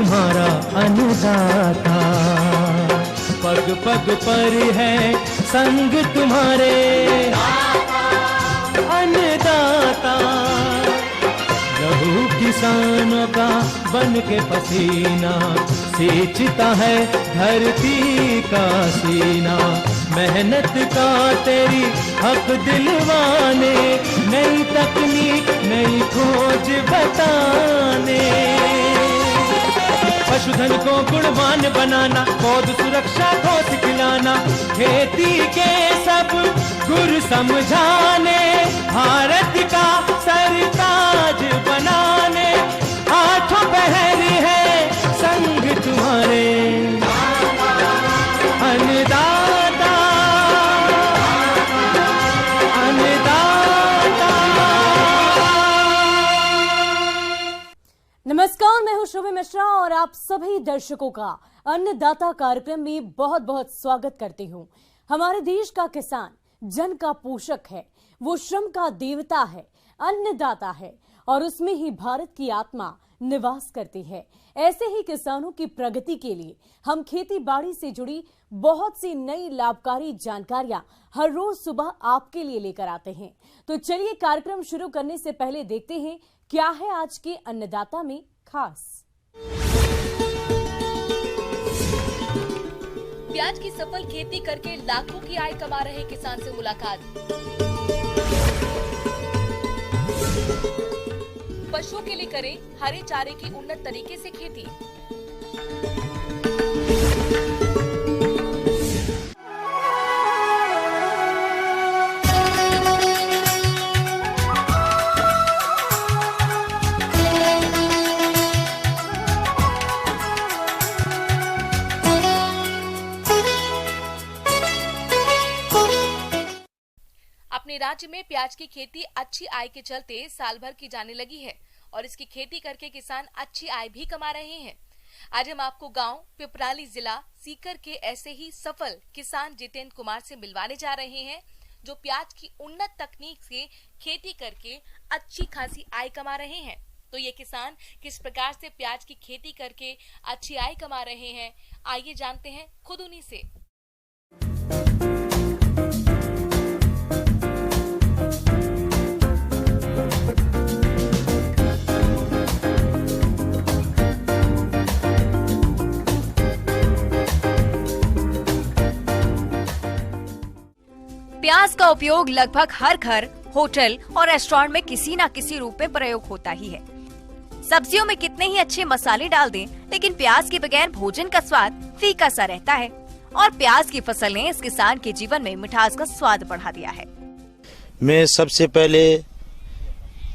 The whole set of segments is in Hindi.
तुम्हारा अन्नदाता, पग पग पर है संग तुम्हारे अन्नदाता। लहू किसानों का बन के पसीना सींचता है धरती का सीना। मेहनत का तेरी हक दिलवाने, नई तकनीक नई खोज बताने। पशुधन को गुणवान बनाना, पौध सुरक्षा को सिखलाना, खेती के सब गुर समझाने, भारत का सरताज बनाने। आठों पहर है संग तुम्हारे अन्नदाता, अन्नदाता। नमस्कार, मैं हूं श्रुति मिश्रा और आप सभी दर्शकों का अन्नदाता कार्यक्रम में बहुत बहुत स्वागत करती हूं। हमारे देश का किसान जन का पोषक है, वो श्रम का देवता है, अन्नदाता है और उसमें ही भारत की आत्मा निवास करती है। ऐसे ही किसानों की प्रगति के लिए हम खेती बाड़ी से जुड़ी बहुत सी नई लाभकारी जानकारियां हर रोज सुबह आपके लिए लेकर आते हैं। तो चलिए कार्यक्रम शुरू करने से पहले देखते हैं क्या है आज के अन्नदाता में खास। प्याज की सफल खेती करके लाखों की आय कमा रहे किसान से मुलाकात। पशुओं के लिए करें हरे चारे की उन्नत तरीके से खेती। अपने राज्य में प्याज की खेती अच्छी आय के चलते साल भर की जाने लगी है और इसकी खेती करके किसान अच्छी आय भी कमा रहे हैं। आज हम आपको गांव पिपराली जिला सीकर के ऐसे ही सफल किसान जितेंद्र कुमार से मिलवाने जा रहे हैं जो प्याज की उन्नत तकनीक से खेती करके अच्छी खासी आय कमा रहे हैं। तो ये किसान किस प्रकार से प्याज की खेती करके अच्छी आय कमा रहे हैं, आइए जानते हैं खुद उन्हीं से। प्याज का उपयोग लगभग हर घर, होटल और रेस्टोरेंट में किसी न किसी रूप में प्रयोग होता ही है। सब्जियों में कितने ही अच्छे मसाले डाल दें, लेकिन प्याज के बगैर भोजन का स्वाद फीका सा रहता है और प्याज की फसल ने इस किसान के जीवन में मिठास का स्वाद बढ़ा दिया है। मैं सबसे पहले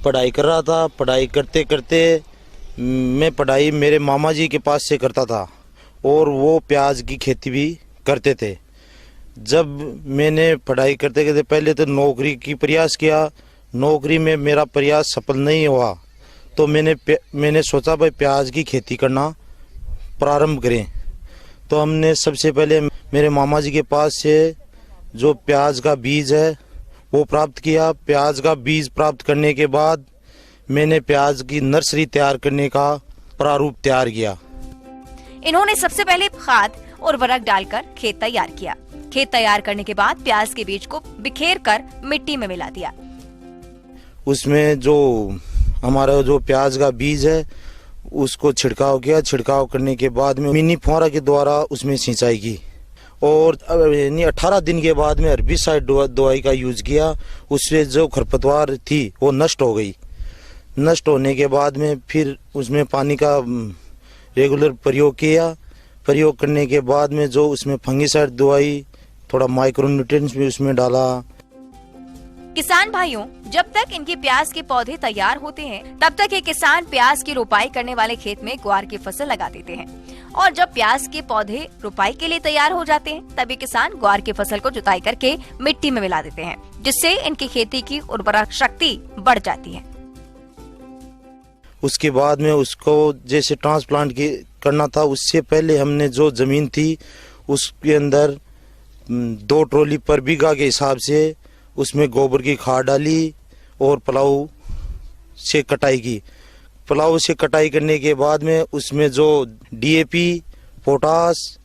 पढ़ाई कर रहा था। पढ़ाई करते करते मैं पढ़ाई मेरे मामा जी के पास से करता था और वो प्याज की खेती भी करते थे। जब मैंने पढ़ाई करते करते पहले तो नौकरी की प्रयास किया, नौकरी में मेरा प्रयास सफल नहीं हुआ तो मैंने सोचा भाई प्याज की खेती करना प्रारंभ करें। तो हमने सबसे पहले मेरे मामा जी के पास से जो प्याज का बीज है वो प्राप्त किया। प्याज का बीज प्राप्त करने के बाद मैंने प्याज की नर्सरी तैयार करने का प्रारूप तैयार किया। इन्होंने सबसे पहले खाद और उर्वरक डालकर खेत तैयार किया। खेत तैयार करने के बाद प्याज के बीज को बिखेर कर मिट्टी में मिला दिया। उसमें जो हमारा जो प्याज का बीज है उसको छिड़काव किया। छिड़काव करने के बाद में मिनी फुहारा के द्वारा उसमें सिंचाई की और 18 दिन के बाद में हर्बिसाइड दवाई का यूज किया। उससे जो खरपतवार थी वो नष्ट हो गई। नष्ट होने के बाद में फिर उसमें पानी का रेगुलर प्रयोग किया। प्रयोग करने के बाद में जो उसमें फंगीसाइड दवाई, थोड़ा माइक्रोन्यूट्रिएंट्स भी उसमें डाला। किसान भाइयों, जब तक इनके प्याज के पौधे तैयार होते हैं तब तक ये किसान प्याज की रोपाई करने वाले खेत में ग्वार की फसल लगा देते हैं और जब प्याज के पौधे रोपाई के लिए तैयार हो जाते हैं तब ये किसान ग्वार की फसल को जुताई करके मिट्टी में मिला देते हैं, जिससे इनकी खेती की उर्वरक शक्ति बढ़ जाती है। उसके बाद में उसको जैसे ट्रांसप्लांट करना था, उससे पहले हमने जो जमीन थी उसके अंदर 2 ट्रॉली पर बीघा के हिसाब से उसमें गोबर की खाद डाली और प्लाऊ से कटाई की। प्लाव से कटाई करने के बाद में उसमें जो डीएपी, पोटास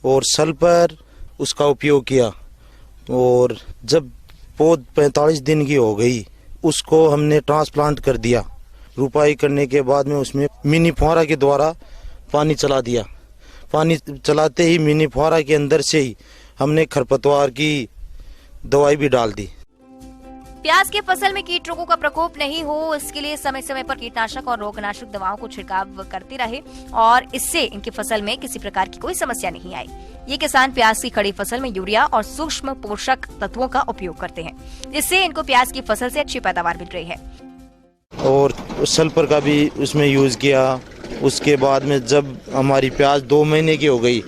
और सल्फर उसका उपयोग किया। और जब पौध 45 दिन की हो गई उसको हमने ट्रांसप्लांट कर दिया। रुपाई करने के बाद में उसमें मिनी फुहारा के द्वारा पानी चला दिया। पानी चलाते ही मिनी फुहारा के अंदर से ही हमने खरपतवार की दवाई भी डाल दी। प्याज की फसल में कीट रोगों का प्रकोप नहीं हो, इसके लिए समय समय पर कीटनाशक और रोगनाशक दवाओं को छिड़काव करते रहे और इससे इनकी फसल में किसी प्रकार की कोई समस्या नहीं आई। ये किसान प्याज की खड़ी फसल में यूरिया और सूक्ष्म पोषक तत्वों का उपयोग करते हैं, जिससे इनको प्याज की फसल से अच्छी पैदावार मिल रही है। और सल्फर का भी उसमें यूज किया। उसके बाद में जब हमारी प्याज 2 महीने की हो गई,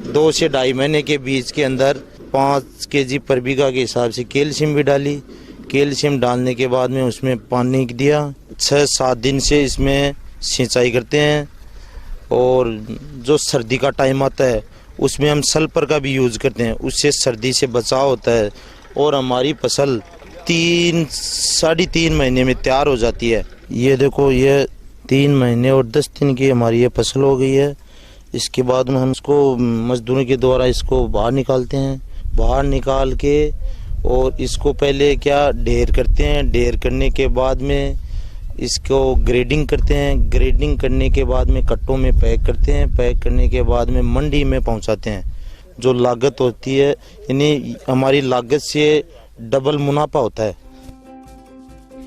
2 से 2.5 महीने के बीच के अंदर 5 kg पर बीघा के हिसाब से कैल्शियम भी डाली। कैल्शियम डालने के बाद में उसमें पानी दिया। 6-7 दिन से इसमें सिंचाई करते हैं। और जो सर्दी का टाइम आता है उसमें हम सल्फर का भी यूज करते हैं, उससे सर्दी से बचाव होता है और हमारी फसल 3-3.5 महीने में तैयार हो जाती है। ये देखो, ये 3 महीने और 10 दिन की हमारी ये फसल हो गई है। इसके बाद में हम इसको मजदूरों के द्वारा इसको बाहर निकालते हैं। बाहर निकाल के और इसको पहले क्या ढेर करते हैं। ढेर करने के बाद में इसको ग्रेडिंग करते हैं। ग्रेडिंग करने के बाद में कट्टों में पैक करते हैं। पैक करने के बाद में मंडी में पहुंचाते हैं। जो लागत होती है, यानी हमारी लागत से डबल मुनाफा होता है।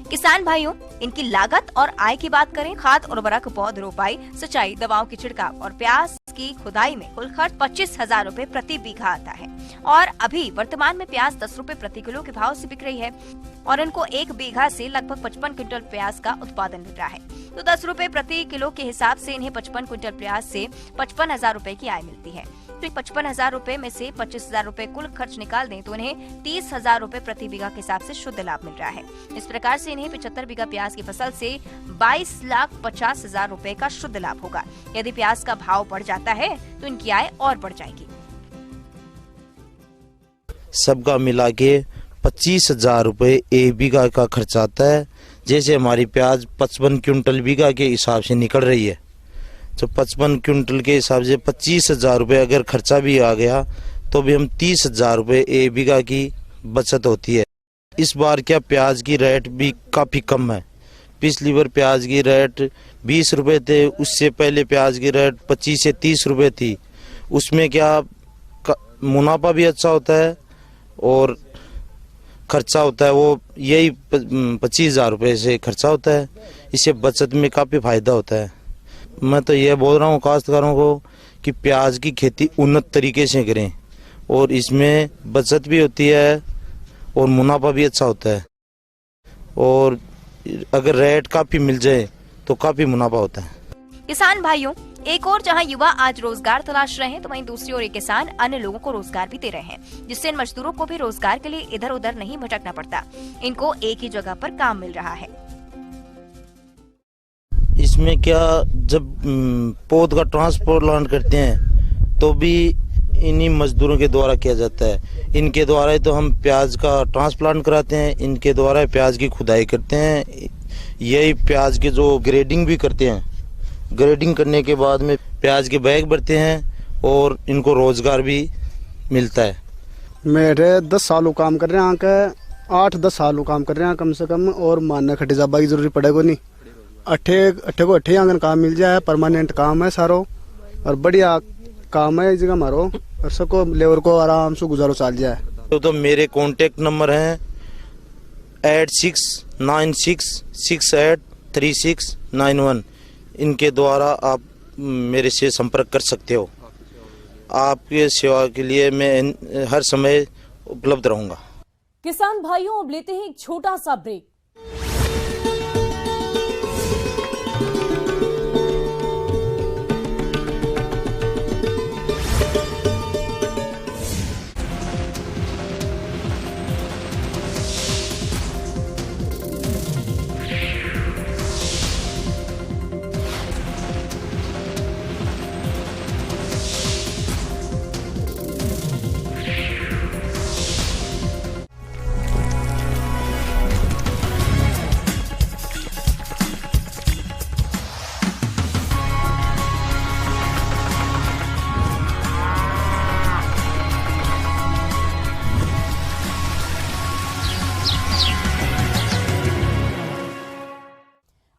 किसान भाइयों, इनकी लागत और आय की बात करें, खाद उर्वरक, पौध रोपाई, सिंचाई, दवाओं की छिड़काव और प्याज की खुदाई में कुल खर्च 25,000 रूपए प्रति बीघा आता है। और अभी वर्तमान में प्याज 10 रूपए प्रति किलो के भाव से बिक रही है और इनको 1 बीघा से लगभग 55 क्विंटल प्याज का उत्पादन मिल रहा है। तो 10 रूपए प्रति किलो के हिसाब से इन्हें 55 क्विंटल प्याज से 55,000 रूपए की आय मिलती है। तो 55,000 रूपए में से 25,000 रूपए कुल खर्च निकाल दें तो इन्हें 30,000 रूपए प्रति बीघा के हिसाब से शुद्ध लाभ मिल रहा है। इस प्रकार से इन्हें 75 बीघा प्याज की फसल से 22,50,000 रूपए का शुद्ध लाभ होगा। यदि प्याज का भाव बढ़ जाता है तो इनकी आय और बढ़ जाएगी। सबका मिला के 25,000 रूपए 1 बीघा का खर्च आता है। जैसे हमारी प्याज 55 क्विंटल बीघा के हिसाब से निकल रही है, तो 55 क्विंटल के हिसाब से 25,000 रूपए अगर खर्चा भी आ गया तो भी हम 30,000 रूपए 1 बीघा की बचत होती है। इस बार क्या प्याज की रेट भी काफ़ी कम है। पिछली बार प्याज की रेट 20 रुपए थे, उससे पहले प्याज की रेट 25 से 30 रुपए थी। उसमें क्या मुनाफा भी अच्छा होता है और खर्चा होता है वो यही 25,000 रुपये से खर्चा होता है। इससे बचत में काफ़ी फायदा होता है। मैं तो ये बोल रहा हूँ काश्तकारों को कि प्याज की खेती उन्नत तरीके से करें और इसमें बचत भी होती है और मुनाफा भी अच्छा होता है। और अगर रेट काफ़ी मिल जाए तो काफ़ी मुनाफा होता है। किसान भाइयों, एक और जहां युवा आज रोजगार तलाश रहे हैं तो वहीं दूसरी ओर ये किसान अन्य लोगों को रोजगार भी दे रहे हैं, जिससे इन मजदूरों को भी रोजगार के लिए इधर उधर नहीं भटकना पड़ता। इनको एक ही जगह पर काम मिल रहा है। इसमें क्या जब पौध का ट्रांसप्लांट करते हैं तो भी इन्हीं मजदूरों के द्वारा किया जाता है। इनके द्वारा ही तो हम प्याज का ट्रांसप्लांट कराते हैं, इनके द्वारा प्याज की खुदाई करते हैं। यही प्याज के जो ग्रेडिंग भी करते हैं। ग्रेडिंग करने के बाद में प्याज के बैग भरते हैं और इनको रोजगार भी मिलता है। मेरे 10 सालों काम कर रहे हैं, के 8-10 सालों काम कर रहे हैं कम से कम। और मानने खटे जाबा की जरूरी पड़ेगा नहीं। अट्ठे आंगन काम मिल जाए, परमानेंट काम है सारो और बढ़िया काम है इस जगह मारो और सबको लेबर को आराम से गुजारो चल जाए। तो मेरे कॉन्टेक्ट नंबर हैं 8696683691। इनके द्वारा आप मेरे से संपर्क कर सकते हो। आपके सेवा के लिए मैं हर समय उपलब्ध रहूंगा। किसान भाइयों, अब लेते हैं एक छोटा सा ब्रेक।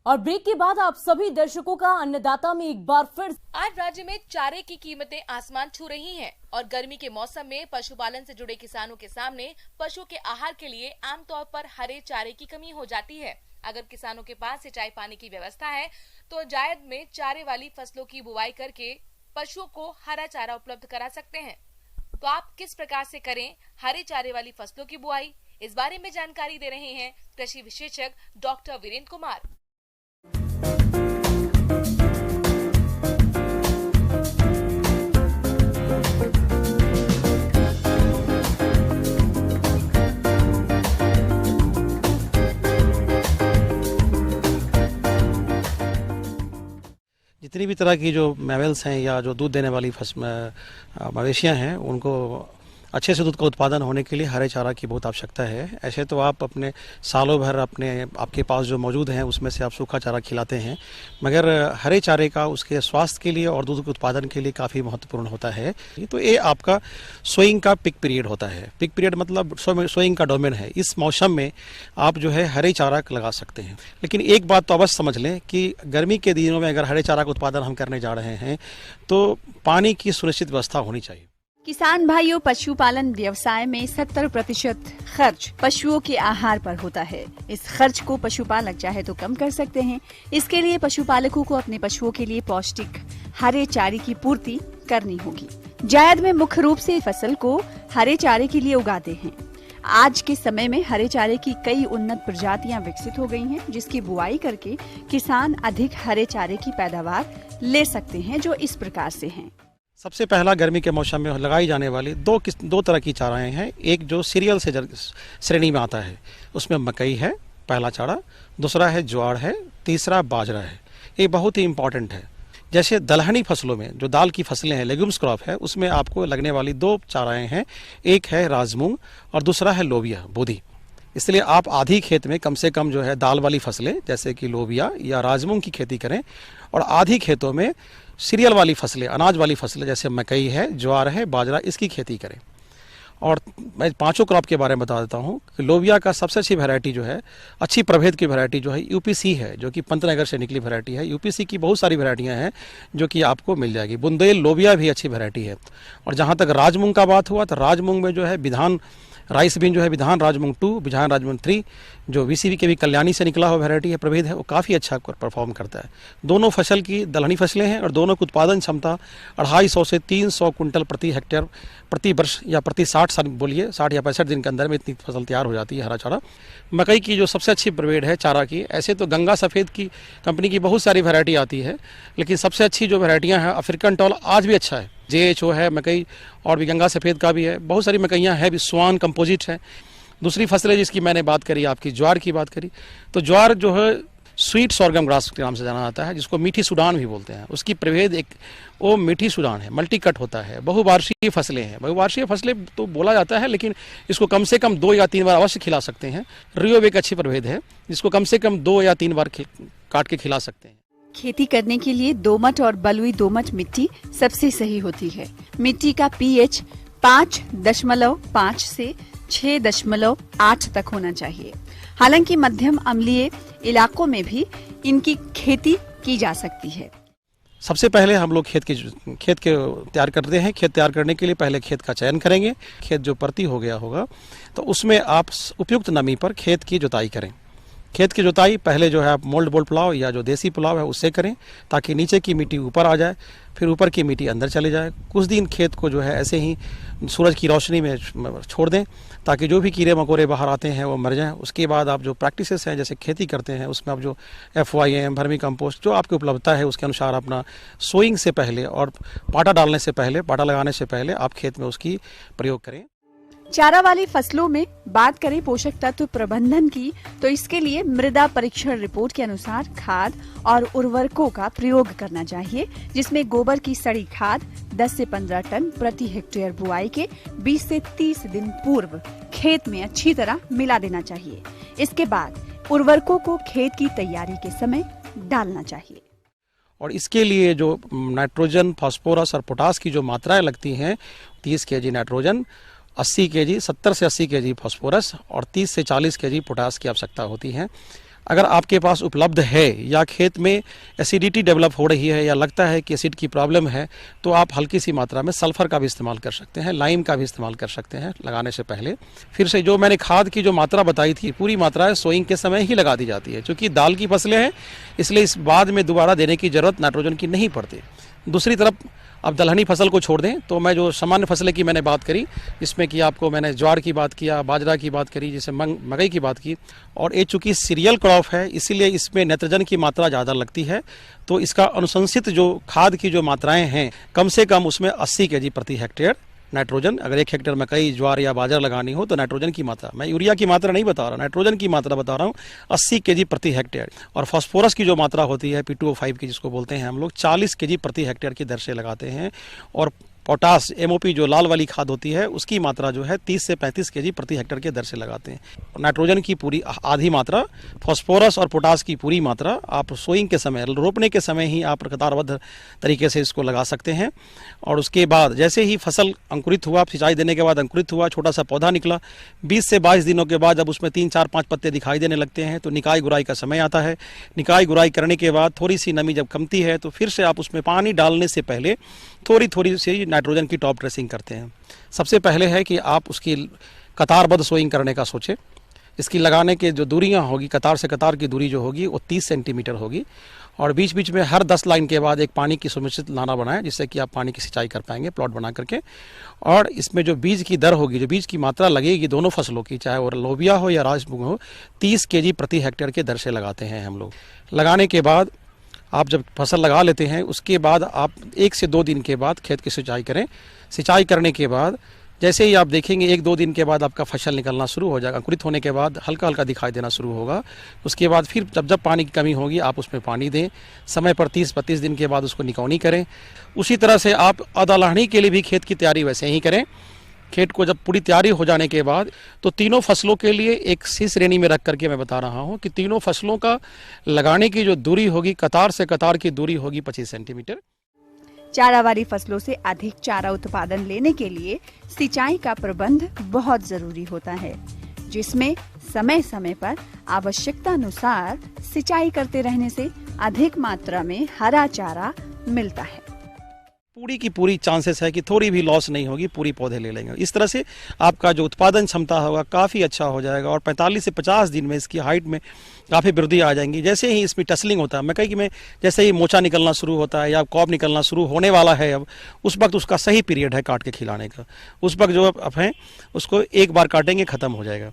और ब्रेक के बाद आप सभी दर्शकों का अन्नदाता में एक बार फिर। आज राज्य में चारे की कीमतें आसमान छू रही हैं और गर्मी के मौसम में पशुपालन से जुड़े किसानों के सामने पशुओं के आहार के लिए आमतौर पर हरे चारे की कमी हो जाती है। अगर किसानों के पास सिंचाई पानी की व्यवस्था है तो जायद में चारे वाली फसलों की बुवाई करके पशुओं को हरा चारा उपलब्ध करा सकते हैं। तो आप किस प्रकार से करें हरे चारे वाली फसलों की बुआई, इस बारे में जानकारी दे रहे हैं कृषि विशेषज्ञ डॉक्टर वीरेंद्र कुमार। जितनी भी तरह की जो मैवल्स हैं या जो दूध देने वाली मवेशियां हैं, उनको अच्छे से दूध का उत्पादन होने के लिए हरे चारा की बहुत आवश्यकता है। ऐसे तो आप अपने सालों भर आपके पास जो मौजूद हैं उसमें से आप सूखा चारा खिलाते हैं, मगर हरे चारे का उसके स्वास्थ्य के लिए और दूध के उत्पादन के लिए काफ़ी महत्वपूर्ण होता है। तो ये आपका सोइंग का पिक पीरियड होता है। पिक पीरियड मतलब सोइंग का डोमेन है। इस मौसम में आप जो है हरे चारा लगा सकते हैं। लेकिन एक बात तो अवश्य समझ लें कि गर्मी के दिनों में अगर हरे चारा का उत्पादन हम करने जा रहे हैं तो पानी की सुनिश्चित व्यवस्था होनी चाहिए। किसान भाइयों, पशुपालन व्यवसाय में 70% खर्च पशुओं के आहार पर होता है। इस खर्च को पशुपालक चाहे तो कम कर सकते हैं। इसके लिए पशुपालकों को अपने पशुओं के लिए पौष्टिक हरे चारे की पूर्ति करनी होगी। जायद में मुख्य रूप से फसल को हरे चारे के लिए उगाते हैं। आज के समय में हरे चारे की कई उन्नत प्रजातियां विकसित हो गई हैं, जिसकी बुआई करके किसान अधिक हरे चारे की पैदावार ले सकते हैं, जो इस प्रकार से हैं। सबसे पहला गर्मी के मौसम में लगाई जाने वाली दो तरह की चाराएं हैं। एक जो सीरियल से श्रेणी में आता है, उसमें मकई है पहला चारा, दूसरा है ज्वार है, तीसरा बाजरा है। ये बहुत ही इम्पोर्टेंट है। जैसे दलहनी फसलों में जो दाल की फसलें हैं, लेग्यूम्स क्रॉप है, उसमें आपको लगने वाली 2 चाराएं हैं। एक है राजमूंग और दूसरा है लोबिया बोधी। इसलिए आप आधी खेत में कम से कम जो है दाल वाली फसलें जैसे कि लोबिया या राजमूंग की खेती करें और आधी खेतों में सीरियल वाली फसलें, अनाज वाली फसलें जैसे मकई है, ज्वार है, बाजरा, इसकी खेती करें। और मैं 5 क्रॉप के बारे में बता देता हूँ कि लोबिया का सबसे अच्छी वैरायटी जो है, अच्छी प्रभेद की वैरायटी जो है यूपीसी है, जो कि पंतनगर से निकली वैरायटी है। यूपीसी की बहुत सारी वैरायटियाँ हैं जो कि आपको मिल जाएगी। बुंदेल लोबिया भी अच्छी वैरायटी है। और जहाँ तक राजमूंग का बात हुआ तो राजमूंग में जो है विधान राइस बीन जो है विधान राजमूंग 2, विधान राजमूंग 3 जो वीसीबी के भी कल्याणी से निकला हुआ वैरायटी है, प्रभेद है, वो काफ़ी अच्छा परफॉर्म करता है। दोनों फसल की दलहनी फसलें हैं और दोनों की उत्पादन क्षमता 250 से 300 कुंटल प्रति हेक्टेयर प्रति वर्ष या प्रति 60 साल बोलिए 60 या 65 दिन के अंदर में इतनी फसल तैयार हो जाती है हरा चारा। मकई की जो सबसे अच्छी प्रभेद है चारा की, ऐसे तो गंगा सफ़ेद की कंपनी की बहुत सारी वैरायटी आती है, लेकिन सबसे अच्छी जो वैरायटियाँ हैं अफ्रीकन टॉल आज भी अच्छा है, JHO है मकई, और भी गंगा सफ़ेद का भी है। बहुत सारी मकइयाँ हैं भी, स्वान कंपोजिट है। दूसरी फसलें जिसकी मैंने बात करी, आपकी ज्वार की बात करी, तो ज्वार जो है स्वीट सॉर्गम ग्रास के नाम से जाना जाता है, जिसको मीठी सूडान भी बोलते हैं। उसकी प्रभेद एक वो मीठी सूडान है, मल्टी कट होता है, बहुवार्षिक फसलें हैं। बहुवार्षिक फसलें तो बोला जाता है, लेकिन इसको कम से कम 2 या 3 बार अवश्य खिला सकते हैं। रियो एक अच्छी प्रभेद है जिसको कम से कम 2 या 3 बार काट के खिला सकते हैं। खेती करने के लिए दोमट और बलुई दोमट मिट्टी सबसे सही होती है। मिट्टी का pH 5.5 से 6.8 तक होना चाहिए। हालांकि मध्यम अम्लीय इलाकों में भी इनकी खेती की जा सकती है। सबसे पहले हम लोग खेत के तैयार करते हैं। खेत तैयार करने के लिए पहले खेत का चयन करेंगे। खेत जो परती हो गया होगा तो उसमें आप उपयुक्त नमी पर खेत की जुताई करें। खेत की जुताई पहले जो है आप मोल्ड बोल्ड पुलाव या जो देसी पुलाव है उससे करें, ताकि नीचे की मिट्टी ऊपर आ जाए, फिर ऊपर की मिट्टी अंदर चले जाए। कुछ दिन खेत को जो है ऐसे ही सूरज की रोशनी में छोड़ दें, ताकि जो भी कीड़े मकोड़े बाहर आते हैं वो मर जाएं। उसके बाद आप जो प्रैक्टिसेस हैं जैसे खेती करते हैं उसमें आप जो FYM वर्मी कंपोस्ट जो आपकी उपलब्धता है उसके अनुसार अपना सोइंग से पहले और पाटा डालने से पहले, पाटा लगाने से पहले आप खेत में उसकी प्रयोग करें। चारा वाली फसलों में बात करें पोषक तत्व प्रबंधन की, तो इसके लिए मृदा परीक्षण रिपोर्ट के अनुसार खाद और उर्वरकों का प्रयोग करना चाहिए, जिसमें गोबर की सड़ी खाद 10 से 15 टन प्रति हेक्टेयर बुआई के 20 से 30 दिन पूर्व खेत में अच्छी तरह मिला देना चाहिए। इसके बाद उर्वरकों को खेत की तैयारी के समय डालना चाहिए। और इसके लिए जो नाइट्रोजन, फास्फोरस और पोटास की जो मात्राएं लगती हैं, 30 kg नाइट्रोजन, 80 kg, 70 से 80 kg फास्फोरस और 30 से 40 kg पोटास की आवश्यकता होती है। अगर आपके पास उपलब्ध है या खेत में एसिडिटी डेवलप हो रही है या लगता है कि एसिड की प्रॉब्लम है, तो आप हल्की सी मात्रा में सल्फर का भी इस्तेमाल कर सकते हैं, लाइम का भी इस्तेमाल कर सकते हैं लगाने से पहले। फिर से जो मैंने खाद की जो मात्रा बताई थी, पूरी मात्रा सोइंग के समय ही लगा दी जाती है। क्योंकि दाल की फसलें हैं, इसलिए इस बाद में दोबारा देने की जरूरत नाइट्रोजन की नहीं पड़ती। दूसरी तरफ अब दलहनी फसल को छोड़ दें तो मैं जो सामान्य फसलें की मैंने बात करी, जिसमें कि आपको मैंने ज्वार की बात किया, बाजरा की बात करी, जैसे मकई की बात की, और ये चूंकि सीरियल क्रॉप है इसीलिए इसमें नाइट्रोजन की मात्रा ज़्यादा लगती है। तो इसका अनुशंसित जो खाद की जो मात्राएं हैं, कम से कम उसमें 80 kg प्रति हेक्टेयर नाइट्रोजन, अगर 1 हेक्टेयर मकई, ज्वार या बाजरा लगानी हो तो नाइट्रोजन की मात्रा, मैं यूरिया की मात्रा नहीं बता रहा, नाइट्रोजन की मात्रा बता रहा हूँ, 80 kg प्रति हेक्टेयर। और फास्फोरस की जो मात्रा होती है P2O5 की, जिसको बोलते हैं हम लोग, 40 kg प्रति हेक्टेयर की दर से लगाते हैं। और पोटास MOP जो लाल वाली खाद होती है, उसकी मात्रा जो है 30 से 35 kg प्रति हेक्टेयर के दर से लगाते हैं। नाइट्रोजन की पूरी आधी मात्रा, फास्फोरस और पोटास की पूरी मात्रा आप सोइंग के समय, रोपने के समय ही आप कतारबद्ध तरीके से इसको लगा सकते हैं। और उसके बाद जैसे ही फसल अंकुरित हुआ, सिंचाई देने के बाद अंकुरित हुआ, छोटा सा पौधा निकला, 20 से 22 दिनों के बाद जब उसमें 3, 4, 5 पत्ते दिखाई देने लगते हैं तो निकाई गुराई का समय आता है। निकाई गुराई करने के बाद थोड़ी सी नमी जब कमती है तो फिर से आप उसमें पानी डालने से पहले थोड़ी सी नाइट्रोजन की टॉप ड्रेसिंग करते हैं। सबसे पहले है कि आप उसकी कतारबद्ध सोइंग करने का सोचें। इसकी लगाने के जो दूरियां होगी, कतार से कतार की दूरी जो होगी वो 30 सेंटीमीटर होगी। और बीच बीच में हर 10 लाइन के बाद एक पानी की सुनिश्चित लाना बनाएं, जिससे कि आप पानी की सिंचाई कर पाएंगे प्लॉट बना करके। और इसमें जो बीज की दर होगी, जो बीज की मात्रा लगेगी दोनों फसलों की, चाहे वो लोबिया हो या राजमूंग हो, 30 kg प्रति हेक्टेयर के दर से लगाते हैं हम लोग। लगाने के बाद आप जब फसल लगा लेते हैं, उसके बाद आप 1 से 2 दिन के बाद खेत की सिंचाई करें। सिंचाई करने के बाद जैसे ही आप देखेंगे 1-2 दिन के बाद आपका फसल निकलना शुरू हो जाएगा, अंकुरित होने के बाद हल्का हल्का दिखाई देना शुरू होगा। उसके बाद फिर जब पानी की कमी होगी आप उसमें पानी दें, समय पर 30-32 दिन के बाद उसको निकौनी करें। उसी तरह से आप अदलहनी के लिए भी खेत की तैयारी वैसे ही करें। खेत को जब पूरी तैयारी हो जाने के बाद तो तीनों फसलों के लिए एक सी श्रेणी में रख करके मैं बता रहा हूँ कि तीनों फसलों का लगाने की जो दूरी होगी, कतार से कतार की दूरी होगी 25 सेंटीमीटर। चारा वाली फसलों से अधिक चारा उत्पादन लेने के लिए सिंचाई का प्रबंध बहुत जरूरी होता है, जिसमें समय समय पर आवश्यकता अनुसार सिंचाई करते रहने से अधिक मात्रा में हरा चारा मिलता है। पूरी की पूरी चांसेस है कि थोड़ी भी लॉस नहीं होगी, पूरी पौधे ले लेंगे। इस तरह से आपका जो उत्पादन क्षमता होगा काफ़ी अच्छा हो जाएगा और 45 से 50 दिन में इसकी हाइट में काफ़ी वृद्धि आ जाएंगी। जैसे ही इसमें टसलिंग होता है, मकई में जैसे ही मोचा निकलना शुरू होता है या कॉब निकलना शुरू होने वाला है, अब उस वक्त उसका सही पीरियड है काट के खिलाने का। उस वक्त जो अब है उसको एक बार काटेंगे, ख़त्म हो जाएगा।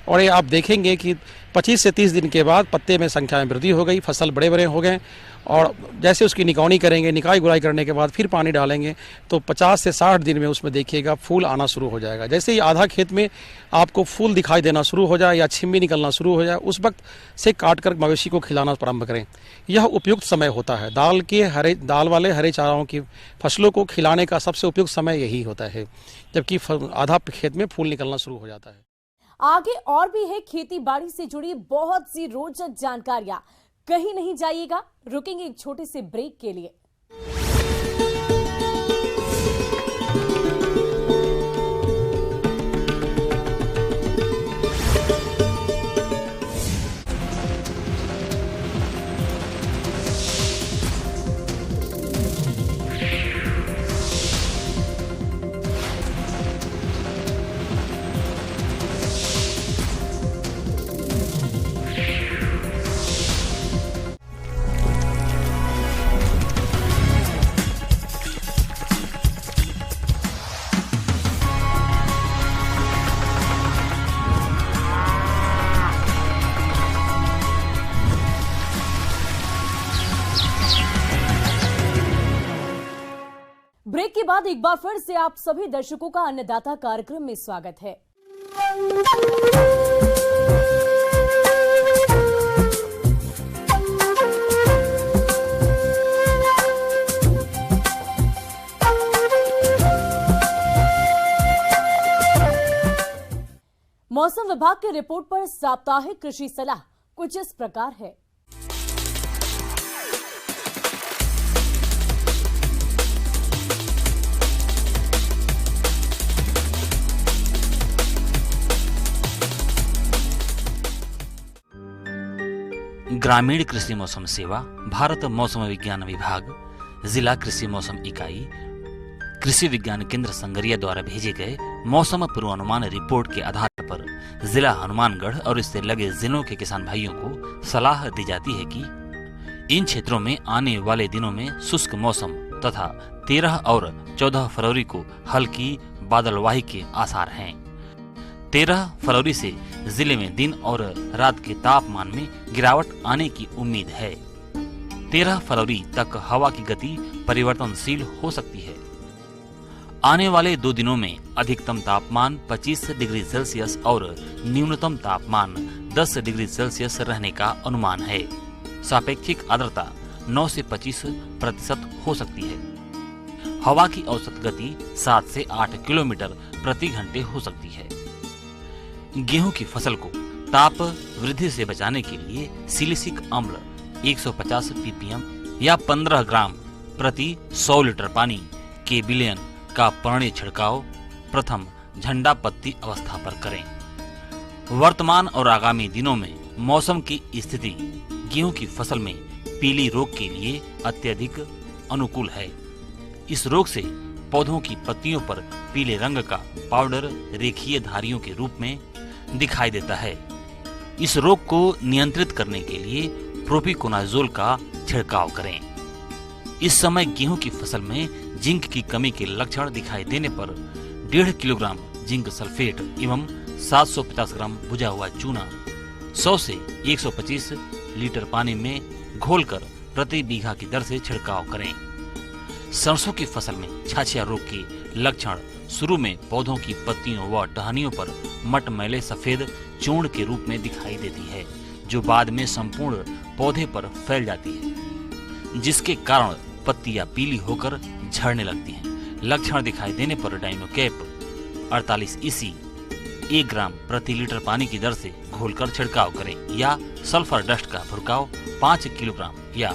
और ये आप देखेंगे कि 25 से 30 दिन के बाद पत्ते में संख्या में वृद्धि हो गई, फसल बड़े बड़े हो गए। और जैसे उसकी निकौनी करेंगे, निकाई गुराई करने के बाद फिर पानी डालेंगे तो 50 से 60 दिन में उसमें देखिएगा फूल आना शुरू हो जाएगा। जैसे ही आधा खेत में आपको फूल दिखाई देना शुरू हो जाए या छिम्मी निकलना शुरू हो जाए, उस वक्त से काट कर मवेशी को खिलाना प्रारंभ करें। यह उपयुक्त समय होता है। दाल वाले हरे चाराओं की फसलों को खिलाने का सबसे उपयुक्त समय यही होता है, जबकि आधा खेत में फूल निकलना शुरू हो जाता है। आगे और भी है खेती बाड़ी से जुड़ी बहुत सी रोचक जानकारियां, कहीं नहीं जाइएगा, रुकेंगे एक छोटे से ब्रेक के लिए। ब्रेक के बाद एक बार फिर से आप सभी दर्शकों का अन्नदाता कार्यक्रम में स्वागत है। मौसम विभाग की रिपोर्ट पर साप्ताहिक कृषि सलाह कुछ इस प्रकार है। ग्रामीण कृषि मौसम सेवा, भारत मौसम विज्ञान विभाग, जिला कृषि मौसम इकाई, कृषि विज्ञान केंद्र संगरिया द्वारा भेजे गए मौसम पूर्वानुमान रिपोर्ट के आधार पर जिला हनुमानगढ़ और इससे लगे जिलों के किसान भाइयों को सलाह दी जाती है कि इन क्षेत्रों में आने वाले दिनों में शुष्क मौसम तथा 13 और 14 फरवरी को हल्की बादलवाही के आसार हैं। 13 फरवरी से जिले में दिन और रात के तापमान में गिरावट आने की उम्मीद है। 13 फरवरी तक हवा की गति परिवर्तनशील हो सकती है। आने वाले 2 दिनों में अधिकतम तापमान 25 डिग्री सेल्सियस और न्यूनतम तापमान 10 डिग्री सेल्सियस रहने का अनुमान है। सापेक्षिक आर्द्रता 9 से 25% हो सकती है। हवा की औसत गति 7 से 8 किलोमीटर प्रति घंटे हो सकती है। गेहूं की फसल को ताप वृद्धि से बचाने के लिए सिलिसिक अम्ल 150 ppm या 15 ग्राम प्रति 100 लीटर पानी के विलयन का पर्णीय छिड़काव प्रथम झंडा पत्ती अवस्था पर करें। वर्तमान और आगामी दिनों में मौसम की स्थिति गेहूं की फसल में पीली रोग के लिए अत्यधिक अनुकूल है। इस रोग से पौधों की पत्तियों पर पीले रंग का पाउडर रेखीय धारियों के रूप में दिखाई देता है। इस रोग को नियंत्रित करने के लिए प्रोपिकोनाजोल का छिड़काव करें। इस समय गेहूं की फसल में जिंक की कमी के लक्षण दिखाई देने पर 1.5 किलोग्राम जिंक सल्फेट एवं 750 ग्राम भुजा हुआ चूना 100 से 125 लीटर पानी में घोलकर प्रति बीघा की दर से छिड़काव करें। सरसों की फसल में छाछिया रोग के लक्षण शुरू में पौधों की पत्तियों व टहनियों पर मटमैले सफेद चूर्ण के रूप में दिखाई देती है, जो बाद में संपूर्ण पौधे पर फैल जाती है, जिसके कारण पत्तियां पीली होकर झड़ने लगती हैं। लक्षण दिखाई देने पर डाइनोकैप 48 EC 1 ग्राम प्रति लीटर पानी की दर से घोलकर छिड़काव करें या सल्फर डस्ट का छिड़काव 5 किलोग्राम या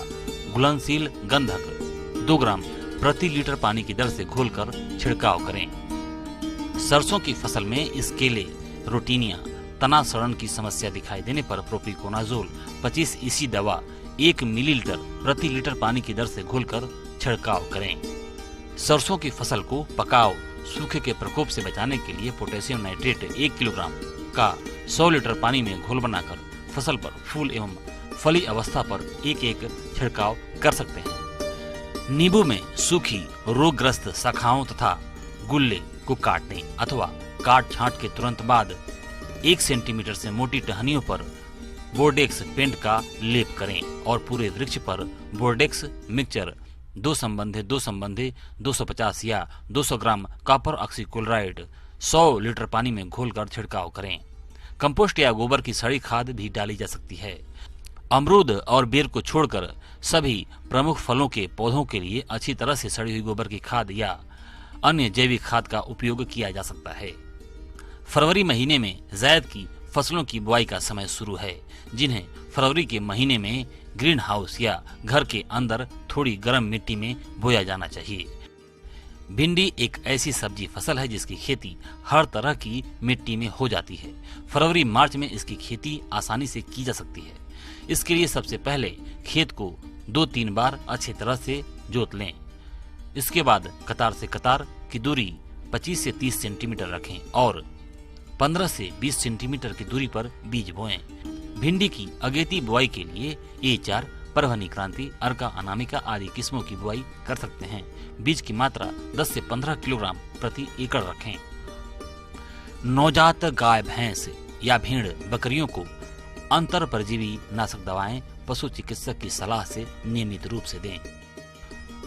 घुलनशील गंधक 2 ग्राम प्रति लीटर पानी की दर से घोलकर छिड़काव करें। सरसों की फसल में स्केले रोटीनिया तना सड़न की समस्या दिखाई देने पर प्रोपिकोनाजोल 25 EC दवा 1 मिलीलीटर प्रति लीटर पानी की दर से घोलकर छिड़काव करें। सरसों की फसल को पकाव सूखे के प्रकोप से बचाने के लिए पोटेशियम नाइट्रेट 1 किलोग्राम का 100 लीटर पानी में घोल बनाकर फसल पर फूल एवं फली अवस्था पर एक छिड़काव कर सकते हैं। नींबू में सूखी रोगग्रस्त शाखाओं तथा गुल्ले को काटने अथवा काट छांट के तुरंत बाद 1 सेंटीमीटर से मोटी टहनियों पर बोर्डेक्स पेंट का लेप करें और पूरे वृक्ष पर बोर्डेक्स मिक्सचर 2 संबंधे 250 या 200 ग्राम कॉपर ऑक्सीक्लोराइड 100 लीटर पानी में घोलकर छिड़काव करें। कंपोस्ट या गोबर की सड़ी खाद भी डाली जा सकती है। अमरूद और बेर को छोड़कर सभी प्रमुख फलों के पौधों के लिए अच्छी तरह से सड़ी हुई गोबर की खाद या अन्य जैविक खाद का उपयोग किया जा सकता है। फरवरी महीने में जायद की फसलों की बुआई का समय शुरू है, जिन्हें फरवरी के महीने में ग्रीन हाउस या घर के अंदर थोड़ी गर्म मिट्टी में बोया जाना चाहिए। भिंडी एक ऐसी सब्जी फसल है जिसकी खेती हर तरह की मिट्टी में हो जाती है। फरवरी मार्च में इसकी खेती आसानी से की जा सकती है। इसके लिए सबसे पहले खेत को 2-3 बार अच्छी तरह से जोत लें। इसके बाद कतार से कतार की दूरी 25 से 30 सेंटीमीटर रखें और 15 से 20 सेंटीमीटर की दूरी पर बीज बोएं। भिंडी की अगेती बुआई के लिए A4, परभनी क्रांति, अर्का अनामिका आदि किस्मों की बुआई कर सकते हैं। बीज की मात्रा 10 से 15 किलोग्राम प्रति एकड़ रखें। नवजात गाय भैंस या भेड़ बकरियों को अंतर परजीवी नाशक दवाएं पशु चिकित्सक की सलाह से नियमित रूप से दें।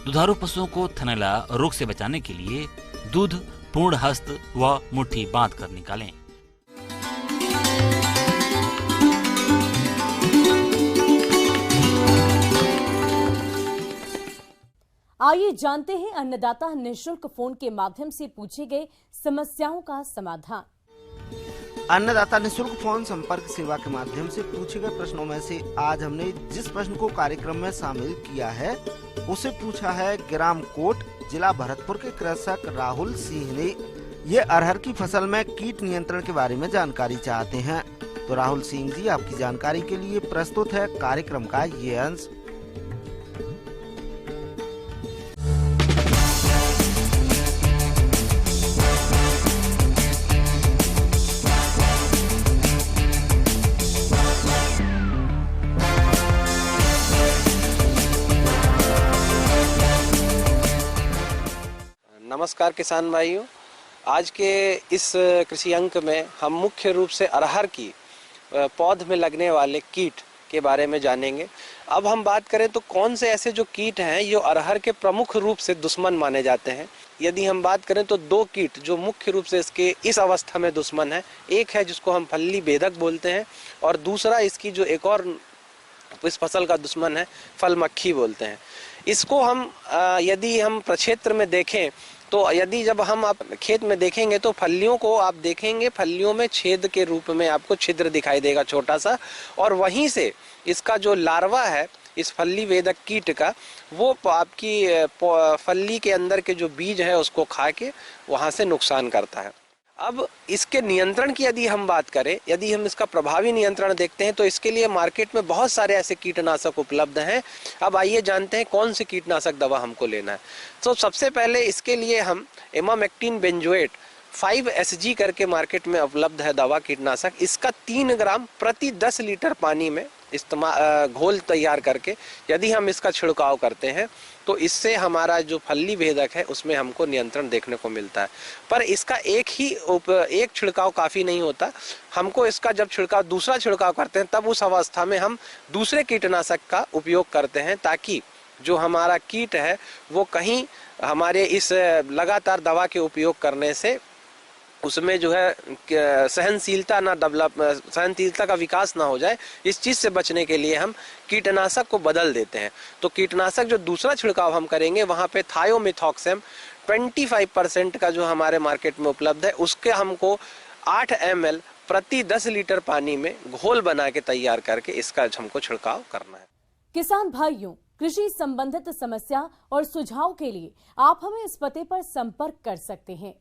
दुधारू पशुओं को थनैला रोग से बचाने के लिए दूध पूर्ण हस्त व मुट्ठी बांध कर निकालें। आइए जानते हैं अन्नदाता निःशुल्क फोन के माध्यम से पूछे गए समस्याओं का समाधान। अन्नदाता निःशुल्क फोन संपर्क सेवा के माध्यम से पूछे गए प्रश्नों में से आज हमने जिस प्रश्न को कार्यक्रम में शामिल किया है उसे पूछा है ग्राम कोट, जिला भरतपुर के कृषक राहुल सिंह ने। ये अरहर की फसल में कीट नियंत्रण के बारे में जानकारी चाहते हैं। तो राहुल सिंह जी आपकी जानकारी के लिए प्रस्तुत है कार्यक्रम का ये अंश। नमस्कार किसान भाइयों, आज के इस कृषि अंक में हम मुख्य रूप से अरहर की पौध में लगने वाले कीट के बारे में जानेंगे। अब हम बात करें तो कौन से ऐसे जो कीट हैं जो अरहर के प्रमुख रूप से दुश्मन माने जाते हैं। यदि हम बात करें तो दो कीट जो मुख्य रूप से इसके इस अवस्था में दुश्मन है, एक है जिसको हम फल्ली बेधक बोलते हैं और दूसरा इसकी जो एक और इस फसल का दुश्मन है फल मक्खी बोलते हैं। इसको हम यदि हम प्रक्षेत्र में देखें तो यदि जब हम आप खेत में देखेंगे तो फलियों को आप देखेंगे, फलियों में छेद के रूप में आपको छिद्र दिखाई देगा छोटा सा, और वहीं से इसका जो लार्वा है इस फल्ली वेदक कीट का, वो आपकी फल्ली के अंदर के जो बीज है उसको खा के वहां से नुकसान करता है। अब इसके नियंत्रण की यदि हम बात करें, यदि हम इसका प्रभावी नियंत्रण देखते हैं तो इसके लिए मार्केट में बहुत सारे ऐसे कीटनाशक उपलब्ध हैं। अब आइए जानते हैं कौन सी कीटनाशक दवा हमको लेना है। तो सबसे पहले इसके लिए हम इमामेक्टिन बेंजोएट 5SG करके मार्केट में उपलब्ध है दवा कीटनाशक। इसका 3 ग्राम प्रति 10 लीटर पानी में घोल तैयार करके यदि हम इसका छिड़काव करते हैं तो इससे हमारा जो फल्ली भेदक है उसमें हमको नियंत्रण देखने को मिलता है। पर इसका एक छिड़काव काफ़ी नहीं होता, हमको इसका जब दूसरा छिड़काव करते हैं तब उस अवस्था में हम दूसरे कीटनाशक का उपयोग करते हैं, ताकि जो हमारा कीट है वो कहीं हमारे इस लगातार दवा के उपयोग करने से उसमें जो है सहनशीलता का विकास ना हो जाए। इस चीज से बचने के लिए हम कीटनाशक को बदल देते हैं। तो कीटनाशक जो दूसरा छिड़काव हम करेंगे वहां पे थायोमिथॉक्सम 25% का जो हमारे मार्केट में उपलब्ध है उसके हमको 8 ml प्रति 10 लीटर पानी में घोल बना के तैयार करके इसका हमको छिड़काव करना है। किसान भाइयों, कृषि संबंधित समस्या और सुझाव के लिए आप हमें इस पते पर संपर्क कर सकते हैं।